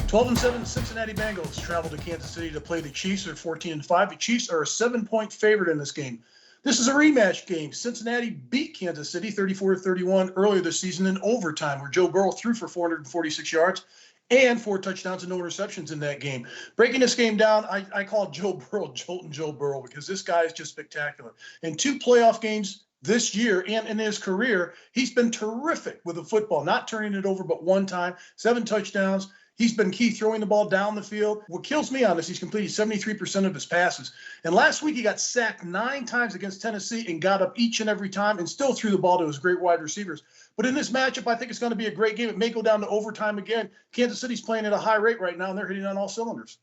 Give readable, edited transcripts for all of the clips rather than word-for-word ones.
12-7 Cincinnati Bengals travel to Kansas City to play the Chiefs. They're 14-5. The Chiefs are a 7-point favorite in this game. This is a rematch game. Cincinnati beat Kansas City 34-31 earlier this season in overtime, where Joe Burrow threw for 446 yards and 4 touchdowns and no interceptions in that game. Breaking this game down, I call Joe Burrow Joltin' Joe Burrow because this guy is just spectacular. In 2 playoff games this year and in his career, he's been terrific with the football, not turning it over but one time, 7 touchdowns. He's been key throwing the ball down the field. What kills me on this, he's completed 73% of his passes. And last week he got sacked 9 times against Tennessee and got up each and every time and still threw the ball to his great wide receivers. But in this matchup, I think it's going to be a great game. It may go down to overtime again. Kansas City's playing at a high rate right now, and they're hitting on all cylinders.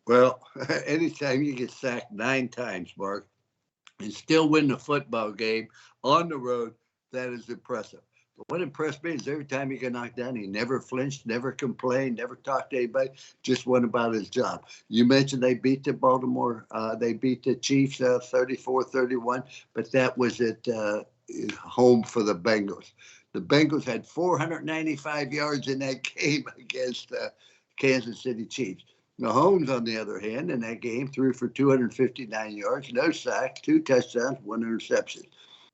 Well, anytime you get sacked 9 times, Mark, and still win the football game on the road, that is impressive. But what impressed me is every time he got knocked down, he never flinched, never complained, never talked to anybody, just went about his job. You mentioned they beat the they beat the Chiefs 34-31, but that was at home for the Bengals. The Bengals had 495 yards in that game against Kansas City Chiefs. Mahomes, on the other hand, in that game, threw for 259 yards, no sacks, 2 touchdowns, 1 interception.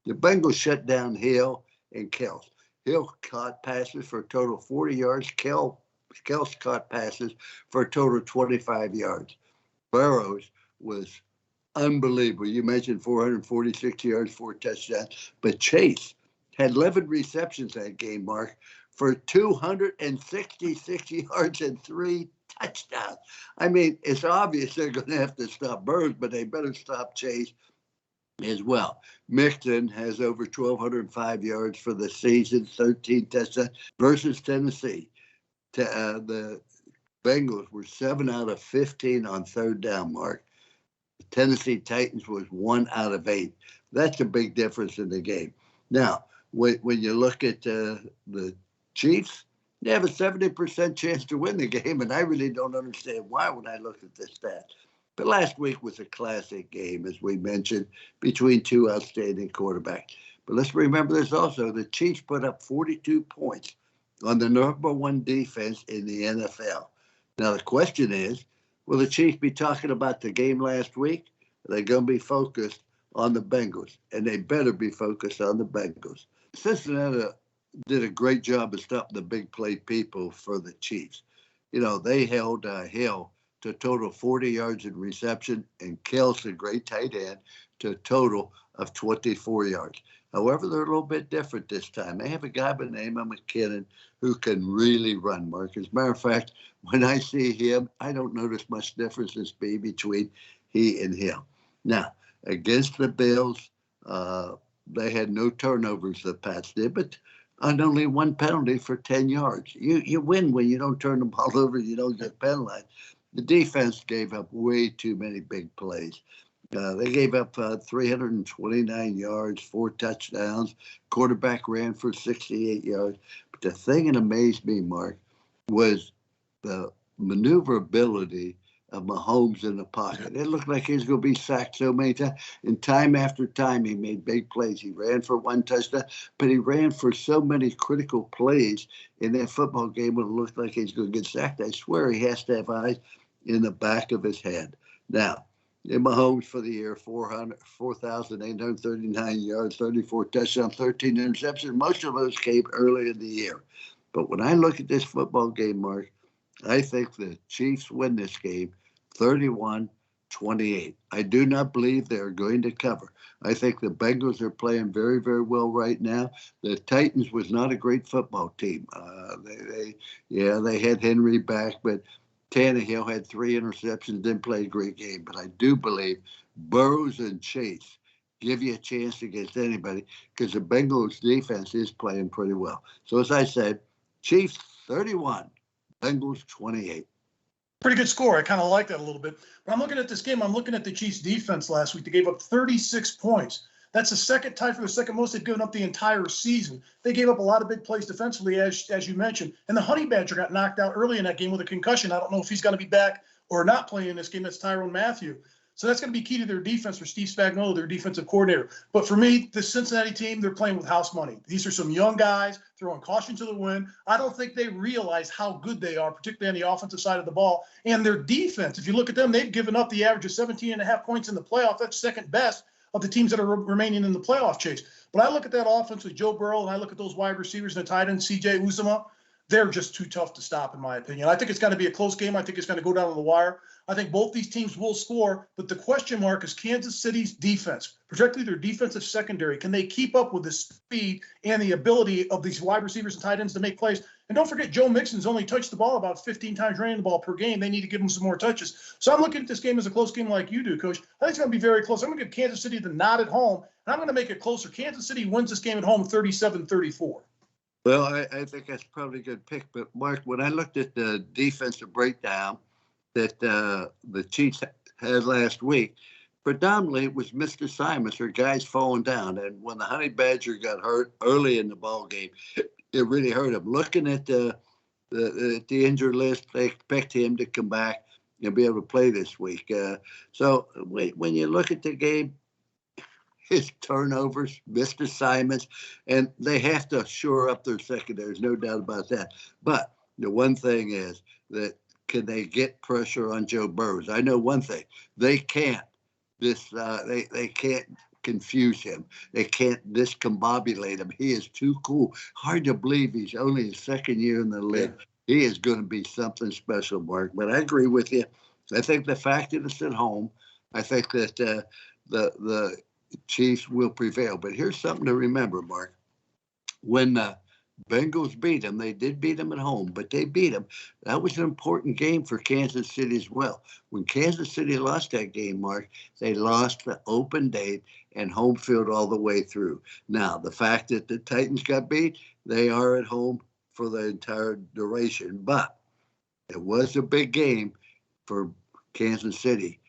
The Bengals shut down Hill and Kelce. Hill caught passes for a total of 40 yards. Kelce caught passes for a total of 25 yards. Burrows was unbelievable. You mentioned 446 yards, 4 touchdowns. But Chase had 11 receptions that game, Mark, for 266 yards and 3 touchdowns. I mean, it's obvious they're going to have to stop Burrows, but they better stop Chase as well. Mixon has over 1,205 yards for the season, 13 touchdowns versus Tennessee. The Bengals were 7 out of 15 on third down, Mark. The Tennessee Titans was 1 out of 8. That's a big difference in the game. Now, when you look at the Chiefs, they have a 70% chance to win the game, and I really don't understand why when I look at this stat. But last week was a classic game, as we mentioned, between 2 outstanding quarterbacks. But let's remember this also. The Chiefs put up 42 points on the number 1 defense in the NFL. Now, the question is, will the Chiefs be talking about the game last week? Are they going to be focused on the Bengals? And they better be focused on the Bengals. Cincinnati did a great job of stopping the big play people for the Chiefs. You know, they held Hill to a total of 40 yards in reception, and Kelce, a great tight end, to a total of 24 yards. However, they're a little bit different this time. They have a guy by the name of McKinnon who can really run, Mark. As a matter of fact, when I see him, I don't notice much difference in speed between he and him. Now, against the Bills, they had no turnovers, the Pats did, but and only 1 penalty for 10 yards. You win when you don't turn the ball over, you don't get penalized. The defense gave up way too many big plays. They gave up 329 yards, 4 touchdowns. Quarterback ran for 68 yards. But the thing that amazed me, Mark, was the maneuverability of Mahomes in the pocket. It looked like he was going to be sacked so many times. And time after time, he made big plays. He ran for 1 touchdown, but he ran for so many critical plays in that football game when it looked like he's going to get sacked. I swear he has to have eyes in the back of his head. Now, in Mahomes for the year, 4,839 yards, 34 touchdowns, 13 interceptions. Most of those came early in the year. But when I look at this football game, Mark, I think the Chiefs win this game 31-28. I do not believe they're going to cover. I think the Bengals are playing very, very well right now. The Titans was not a great football team. They had Henry back, but Tannehill had 3 interceptions, didn't play a great game. But I do believe Burrows and Chase give you a chance against anybody because the Bengals defense is playing pretty well. So as I said, Chiefs 31, Bengals 28. Pretty good score. I kind of like that a little bit. But I'm looking at this game. I'm looking at the Chiefs' defense last week. They gave up 36 points. That's the second tie for the second most they've given up the entire season. They gave up a lot of big plays defensively, as you mentioned. And the Honey Badger got knocked out early in that game with a concussion. I don't know if he's going to be back or not playing in this game. That's Tyrann Mathieu. So that's going to be key to their defense for Steve Spagnuolo, their defensive coordinator. But for me, the Cincinnati team, they're playing with house money. These are some young guys throwing caution to the wind. I don't think they realize how good they are, particularly on the offensive side of the ball. And their defense, if you look at them, they've given up the average of 17.5 points in the playoff. That's second best of the teams that are remaining in the playoff chase. But I look at that offense with Joe Burrow, and I look at those wide receivers and the tight end, C.J. Uzomah. They're just too tough to stop, in my opinion. I think it's going to be a close game. I think it's going to go down to the wire. I think both these teams will score, but the question mark is Kansas City's defense, particularly their defensive secondary. Can they keep up with the speed and the ability of these wide receivers and tight ends to make plays? And don't forget, Joe Mixon's only touched the ball about 15 times running the ball per game. They need to give him some more touches. So I'm looking at this game as a close game like you do, Coach. I think it's going to be very close. I'm going to give Kansas City the nod at home, and I'm going to make it closer. Kansas City wins this game at home 37-34. Well, I think that's probably a good pick. But, Mark, when I looked at the defensive breakdown that the Chiefs had last week, predominantly it was missed assignments or guys falling down. And when the Honey Badger got hurt early in the ball game, it really hurt him. Looking at the injured list, they expect him to come back and be able to play this week. So when you look at the game, his turnovers, missed assignments, and they have to shore up their secondaries, no doubt about that. But the one thing is that can they get pressure on Joe Burrow? I know one thing: they can't. They can't confuse him. They can't discombobulate him. He is too cool. Hard to believe he's only his second year in the league. Yeah. He is going to be something special, Mark. But I agree with you. I think the fact that it's at home, I think that the Chiefs will prevail. But here's something to remember, Mark. When the Bengals beat them, they did beat them at home, but they beat them. That was an important game for Kansas City as well. When Kansas City lost that game, Mark, they lost the open date and home field all the way through. Now, the fact that the Titans got beat, they are at home for the entire duration. But it was a big game for Kansas City.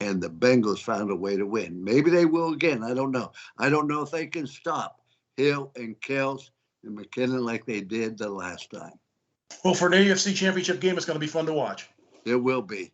And the Bengals found a way to win. Maybe they will again. I don't know. I don't know if they can stop Hill and Kels and McKinnon like they did the last time. Well, for an AFC Championship game, it's going to be fun to watch. It will be.